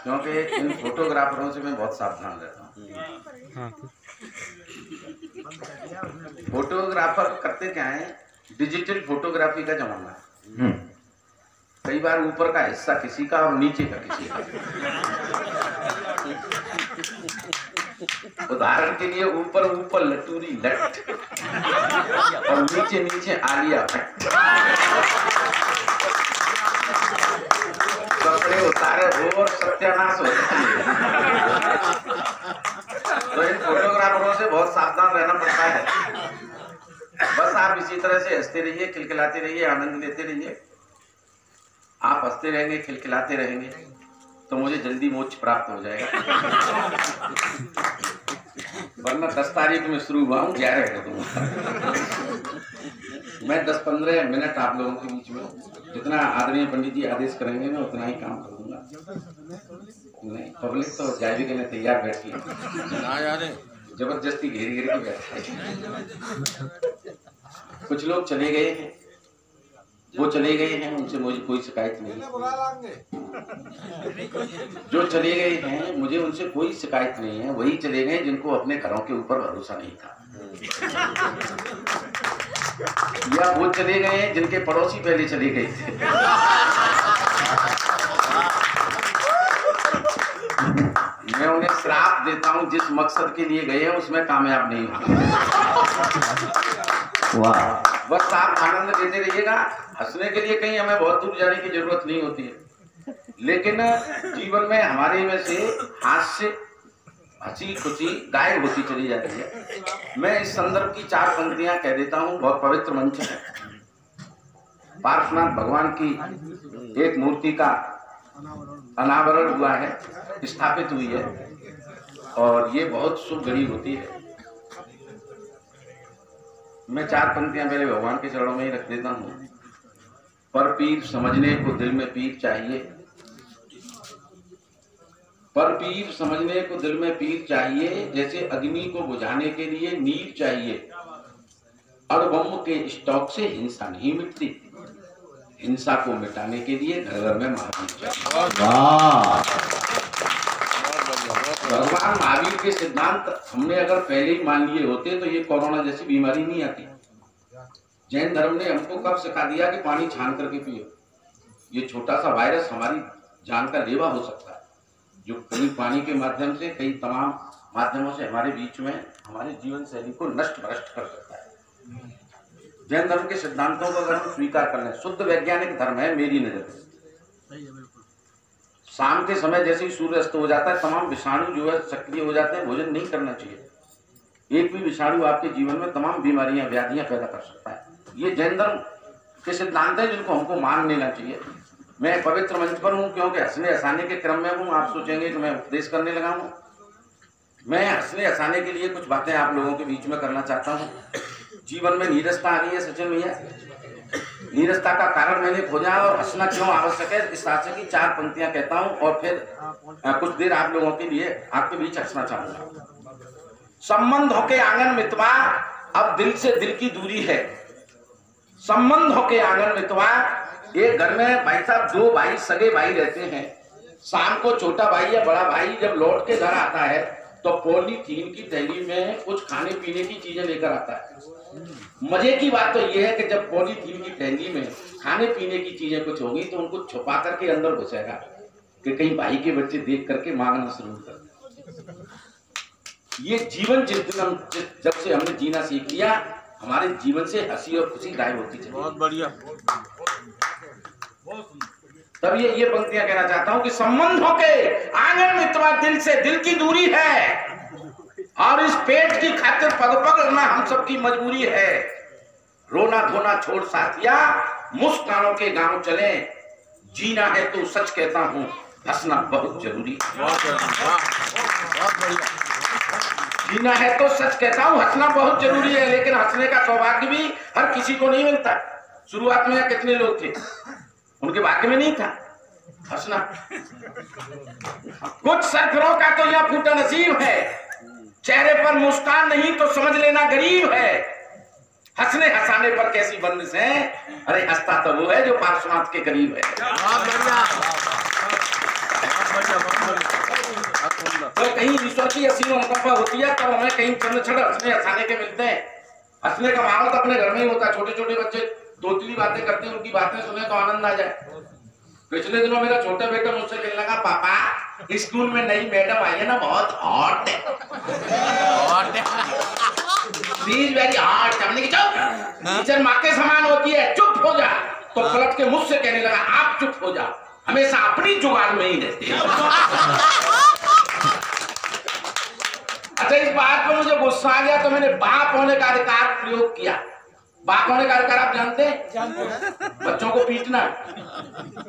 क्योंकि इन फोटोग्राफरों से मैं बहुत सावधान रहता हूँ। फोटोग्राफर करते क्या है, डिजिटल फोटोग्राफी का जमाना है। कई बार ऊपर का हिस्सा किसी का और नीचे का किसी का। उदाहरण के लिए ऊपर ऊपर लटूरी लट और नीचे नीचे आलिया भट्ट, कपड़े उतारे हो और सत्यानाश हो जाए। तो इन फोटोग्राफरों से बहुत सावधान रहना पड़ता है। बस आप इसी तरह से हंसते रहिए, खिलखिलाते रहिए, आनंद लेते रहिए। आप हंसते रहेंगे, खिलखिलाते रहेंगे तो मुझे जल्दी मोक्ष प्राप्त हो जाएगा। वरना 10 तारीख में शुरू हुआ हूँ, 11 कर दूंगा। मैं 10-15 मिनट आप लोगों के बीच में, जितना आदरणीय पंडित जी आदेश करेंगे मैं उतना ही काम करूंगा। नहीं, पब्लिक तो जाए भी के लिए तैयार बैठी है, जबरदस्ती घेर घेर के बैठे। कुछ लोग चले गए हैं, वो चले गए हैं, उनसे मुझे कोई शिकायत नहीं। जो चले गए हैं मुझे उनसे कोई शिकायत नहीं है। वही चले गए जिनको अपने घरों के ऊपर भरोसा नहीं था, या वो चले गए हैं जिनके पड़ोसी पहले चले गए थे। मैं उन्हें श्राप देता हूं, जिस मकसद के लिए गए हैं उसमें कामयाब नहीं हुए। वाह, बस आप आनंद लेते रहिएगा। हंसने के लिए कहीं हमें बहुत दूर जाने की जरूरत नहीं होती है, लेकिन जीवन में हमारे में से हास्य, हंसी खुशी गायब होती चली जाती है। मैं इस संदर्भ की 4 पंक्तियां कह देता हूं। बहुत पवित्र मंच है। पार्श्वनाथ भगवान की एक मूर्ति का अनावरण हुआ है, स्थापित हुई है, और ये बहुत शुभ घड़ी होती है। मैं 4 पंक्तियां पहले भगवान के चरणों में ही रख देता हूं। पर पीर समझने को दिल में पीर चाहिए, पर पीर समझने को दिल में पीर चाहिए, जैसे अग्नि को बुझाने के लिए नीर चाहिए। अणुबम के स्टॉक से हिंसा नहीं मिटती, हिंसा को मिटाने के लिए घर घर में महावीर चाहिए। भगवान महावीर के सिद्धांत हमने अगर पहले ही मान लिए होते तो ये कोरोना जैसी बीमारी नहीं आती। जैन धर्म ने हमको कब सिखा दिया कि पानी छान करके पियो। ये छोटा सा वायरस हमारी जान का लेवा हो सकता है, जो कई पानी के माध्यम से, कई तमाम माध्यमों से हमारे बीच में हमारे जीवन शैली को नष्ट भ्रष्ट कर सकता है। जैन धर्म के सिद्धांतों को अगर हम स्वीकार कर लें, शुद्ध वैज्ञानिक धर्म है मेरी नजर में। शाम के समय जैसे ही सूर्य अस्त हो जाता है, तमाम विषाणु जो है सक्रिय हो जाते हैं। भोजन नहीं करना चाहिए। एक भी विषाणु आपके जीवन में तमाम बीमारियां, व्याधियां पैदा कर सकता है। ये जैन धर्म के सिद्धांत है जिनको हमको मान लेना चाहिए। मैं पवित्र मंच पर हूँ क्योंकि हंसने हंसाने के क्रम में हूँ। आप सोचेंगे कि मैं उपदेश करने लगा हूँ। मैं हंसने हंसाने के लिए कुछ बातें आप लोगों के बीच में करना चाहता हूँ। जीवन में नीरसता आ रही है सचिन भैया, नीरसता का कारण मैंने खोजा और हंसना क्यों आवश्यक है, इस आशय की 4 पंक्तियां कहता हूँ और फिर कुछ देर आप लोगों के लिए आपके बीच हंसना चाहूंगा। संबंधों के आंगन मितवा, अब दिल से दिल की दूरी है। संबंधों के आंगन मितवा, एक घर में भाई साहब 2 भाई सगे भाई रहते हैं। शाम को छोटा भाई या बड़ा भाई जब लौट के घर आता है तो पॉलीथीन की थैली में कुछ खाने पीने की चीजें लेकर आता है। मजे की बात तो यह है कि जब पॉलीथीन की थैली में खाने पीने की चीजें कुछ होंगी तो उनको छुपा करके अंदर घुसेगा कि कहीं भाई के बच्चे देख करके मांगना शुरू कर। ये जीवन जिस दिन जब से हमने जीना सीख लिया, हमारे जीवन से हंसी और खुशी गायब होती चली। बहुत बढ़िया। तब ये पंक्तियां कहना चाहता हूं कि संबंधों के आंगन में तुम्हारे दिल से दिल की दूरी है, और इस पेट की खातिर पग पग रहना हम सबकी मजबूरी है। रोना धोना छोड़ साथिया, मुस्कानों के गांव चले। जीना है तो सच कहता हूं, हंसना बहुत जरूरी। जीना है तो सच कहता हूं, हंसना बहुत जरूरी है। लेकिन हंसने का सौभाग्य भी हर किसी को नहीं मिलता। शुरुआत में कितने लोग थे, उनके भाग्य में नहीं था हंसना। कुछ सरफरों का तो यह फूटा नसीब है, चेहरे पर मुस्कान नहीं तो समझ लेना गरीब है। हंसने हंसाने पर कैसी बंदिश है, अरे हंसता तो वो है जो पार्श्वनाथ के करीब है। तो कहीं ईश्वर की असीम अनुकंपा होती है तब हमें कहीं चंद क्षण हंसने हंसाने के मिलते हैं। हंसने का माहौल तो अपने घर में ही होता है। छोटे छोटे बच्चे दो तीन बातें करते हैं, उनकी बातें सुने तो आनंद आ जाए। पिछले दिनों मेरा छोटा बेटा मुझसे कहने लगा, पापा स्कूल में नई मैडम आई है ना, बहुत हॉट है, वेरी हॉट। हमने की चुप, टीचर माँ के समान होती है, चुप हो जा। तो पलट के मुझसे कहने लगा, आप चुप हो जाओ, हमेशा अपनी जुगाड़ में ही रहते हैं। अच्छा, इस बात पर मुझे गुस्सा आ गया तो मैंने बाप होने का अधिकार प्रयोग किया। बाप होने का अधिकार आप जानते हैं? बच्चों को पीटना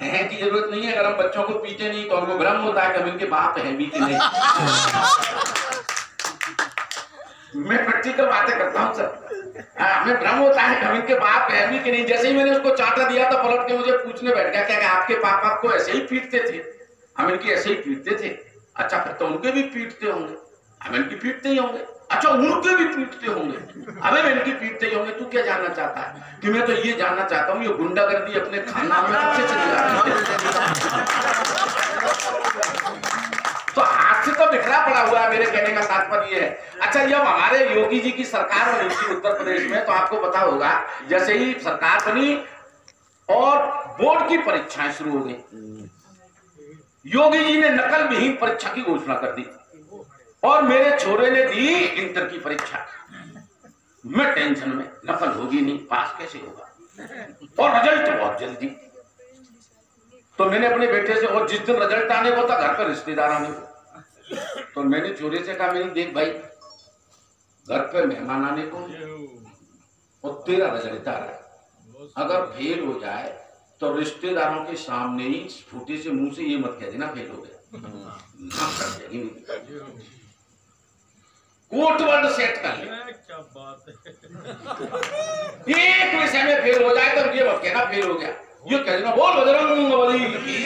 है की जरूरत नहीं है। अगर हम बच्चों को पीटे नहीं तो हमको भ्रम होता है कि हम इनके बाप हैं भी कि नहीं। मैं प्रैक्टिकल बातें करता हूँ सर। हमें भ्रम होता है कि हम इनके बाप हैं भी कि नहीं। जैसे ही मैंने उसको चांटा दिया तो पलट के मुझे पूछने बैठ गया, क्या आपके पापा आपको ऐसे ही पीटते थे? हम इनकी ऐसे ही पीटते थे। अच्छा, फिर तो उनके भी पीटते होंगे। हम इनकी पीटते ही होंगे। अच्छा, उनके भी पीटते होंगे, हमें इनकी पीटते ही होंगे। तू क्या जानना चाहता है? कि मैं तो ये जानना चाहता हूँ ये गुंडागर्दी अपने खानदान में कब से चली आ रही है? तो हाथ से तो बिखरा पड़ा हुआ है। मेरे कहने का तात्पर्य ये है। अच्छा, जब हमारे योगी जी की सरकार बनी थी उत्तर प्रदेश में, तो आपको पता होगा जैसे ही सरकार बनी और बोर्ड की परीक्षाएं शुरू हो गई, योगी जी ने नकल विहीन परीक्षा की घोषणा कर दी और मेरे छोरे ने दी इंटर की परीक्षा। मैं टेंशन में, नकल होगी नहीं, पास कैसे होगा, और रिजल्ट बहुत जल्दी। तो मैंने अपने बेटे से, और जिस दिन रिजल्ट आने को था घर पर रिश्तेदार आने को, तो मैंने छोरे से कहा, मैंने देख भाई घर पे मेहमान आने को और तेरा रिजल्ट आ रहा है, अगर फेल हो जाए तो रिश्तेदारों के सामने ही छोटे से मुंह से ये मत कह देना फेल हो गया, ना कर देगी। कोट वर्ड सेट कर ले, क्या बात है। एक विषय में फेल हो जाए तो ये मत कहना फेल हो गया, ये कह देना बोल बजरंगबली की।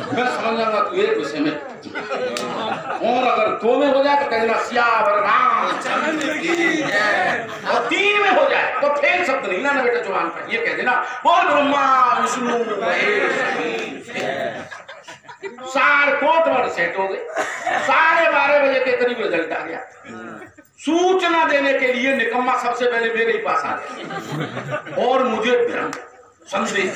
मैं समझ जाऊंगा तू एक विषय में, और अगर दो में हो जाए तो कह देना सियावर रामचंद्र की जय, और तीन में हो जाए तो फेल शब्द नहीं लाना बेटा जुबान पर, ये कह देना बोल ब्रह्मा विष्णु महेश। सारे कोट वर्ड सेट हो गए। 12:30 बजे के करीब रिजल्ट आ गया। सूचना देने के लिए निकम्मा सबसे पहले मेरे ही पास आ गया और मुझे भ्रम संदेह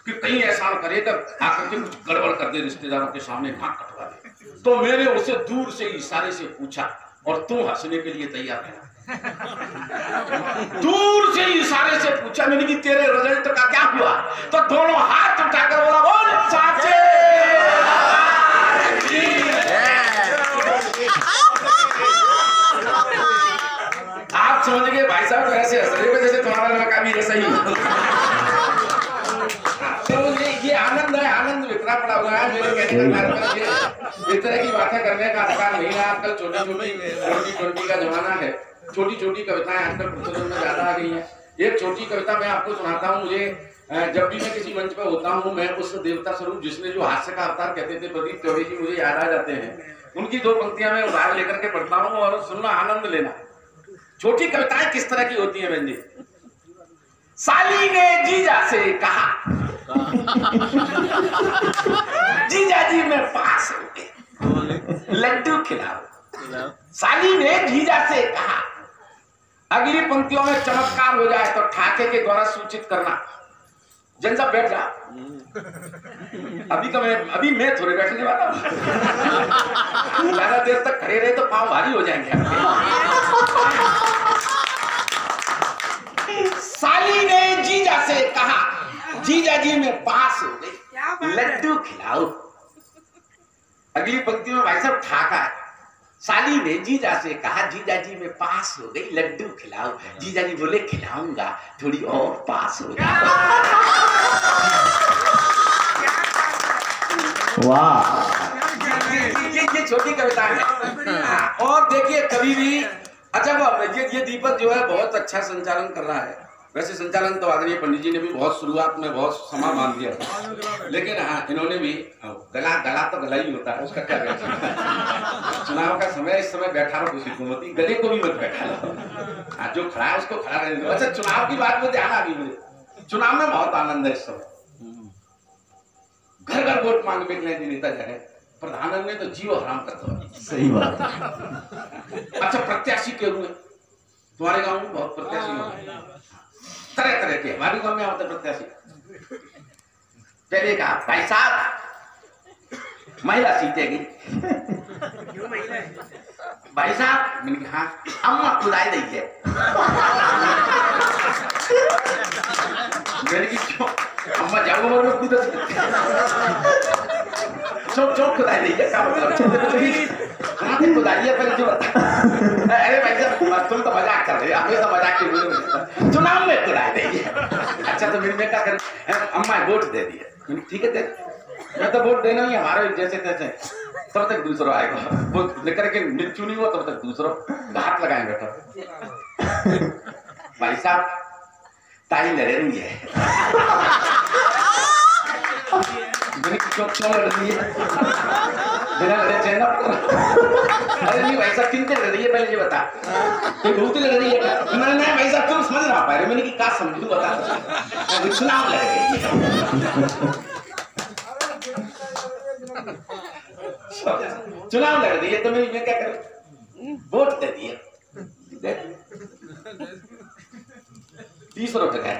कि कहीं ऐसा न करे आकर के कुछ गड़बड़ कर दे, रिश्तेदारों के सामने नाक कटवा दे। तो मैंने उसे दूर से इशारे से पूछा, और तू हंसने के लिए तैयार है? दूर से इशारे से पूछा मैंने कि तेरे रिजल्ट का क्या हुआ? तो दोनों हाथ उठाकर बोला बोल साचे। आप समझ गए भाई साहब, तो ऐसे हंस रहे जैसे तुम्हारा लड़का भी ऐसा ही। तो ये आनंद है, आनंद बिखरा पड़ा हुआ है। मेरे कहने का इस तरह की बातें करने का अधिकार नहीं है। आजकल छोटी का जमाना है, छोटी छोटी कविताएं आजकल प्रचलन में ज्यादा आ गई हैं। एक छोटी कविता मैं आपको सुनाता हूँ। मुझे जब भी मैं किसी मंच पर होता हूँ, मैं उस देवता स्वरूप जिसने जो हास्य का अवतार कहते थे प्रदीप चौबे जी मुझे याद आ जाते हैं। उनकी दो पंक्तियां मैं उधार लेकर के पढ़ता हूँ और सुनना, आनंद लेना। छोटी कविताएं किस तरह की होती है बहन जी? साली ने जीजा से कहा, जीजा जी मैं पास हो गए, लड्डू खिलाओ। साली ने जीजा से कहा। अगली पंक्तियों में चमत्कार हो जाए तो ठाके के द्वारा सूचित करना। जन सब बैठ जा, अभी मैं थोड़े बैठने वाला हूं। ज्यादा देर तक खड़े रहे तो पांव भारी हो जाएंगे। साली ने जीजा से कहा, जीजा जी में पास हो गई, लड्डू खिलाओ। अगली पंक्ति में भाई साहब ठाका है। साली ने जीजा से कहा, जीजा जी में पास हो गई, लड्डू खिलाओ। जीजा जी बोले खिलाऊंगा, थोड़ी और पास हो जाओ। वाह, ये छोटी कविता है। और देखिए कभी भी, अच्छा ये दीपक जो है बहुत अच्छा संचालन कर रहा है। वैसे संचालन तो आदरणीय पंडित जी ने भी बहुत शुरुआत में बहुत समा मान दिया था, लेकिन हाँ इन्होंने भी गला तो गला ही होता है, उसका क्या कहना। चुनाव का समय, इस समय बैठा रहो किसी हुकूमती, गले को भी मत बैठा लो। जो खड़ा है उसको खड़ा रहने दो। अच्छा, चुनाव की बात में ध्यान आ गई मुझे। चुनाव में बहुत आनंद है इस समय। घर घर वोट मांग में नेता जाए, प्रधानमंत्री ने तो जीव हराम कर दो। सही बात है। अच्छा प्रत्याशी के रूप में तुम्हारे गांव में बहुत प्रत्याशी हो, तरह तरह के। हमारे गांव में होते प्रत्याशी। पहले कहा भाई साहब महिला जीतेगी, भाई साहब मैंने कहा अम्मा खुदाई दी है। मैंने की क्यों अम्मा जाओ उम्र में खुद चौक चौक खुदाई दी है, क्या मतलब कहाँ से खुदाई है पहले जो बता। अरे भाई साहब तुम तो मजाक कर रहे हो, हमेशा मजाक के मूड में चुनाव में खुदाई दी है। अच्छा तो मेरे में क्या कर अम्मा वोट दे दिए, ठीक है दे, मैं तो वोट देना ही हमारे जैसे तैसे, तब तक दूसरा आएगा वो लेकर के मृत्यु नहीं हुआ तब तक दूसरा घात लगाए बैठा। भाई साहब ताई लड़ रही है। क्यों लड़ रही है बिना लड़े चैन? अरे नहीं भाई साहब किनसे लड़ रही है पहले ये बता, कोई बहुत लड़ रही है? नहीं भाई साहब तुम समझ ना पा रहे, मैंने की क्या समझू बता, चुनाव लड़ रही है। चुनाव लड़ रही है तो मैं क्या करूं, वोट दे दिए 30 रुपए का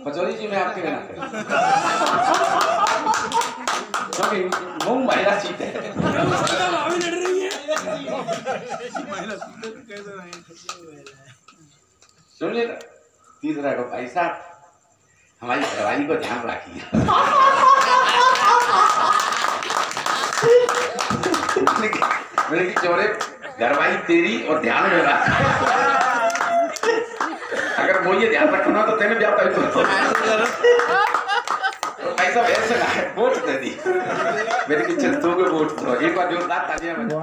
पचौरी जी। मैं आपके कहना मूंग महिला सीट है। सुन ले 30 रुपए का भाई साहब हमारी घरवाली को ध्यान रखिए। मेरे की चोरे घरवाली तेरी और ध्यान में रख, अगर वो ये ध्यान रखना तो तेने ब्याह कर दो। ऐसा वैसे वोट दे दी मेरे की चलतों को वोट दो, एक बार जोरदार तालियां बजाओ।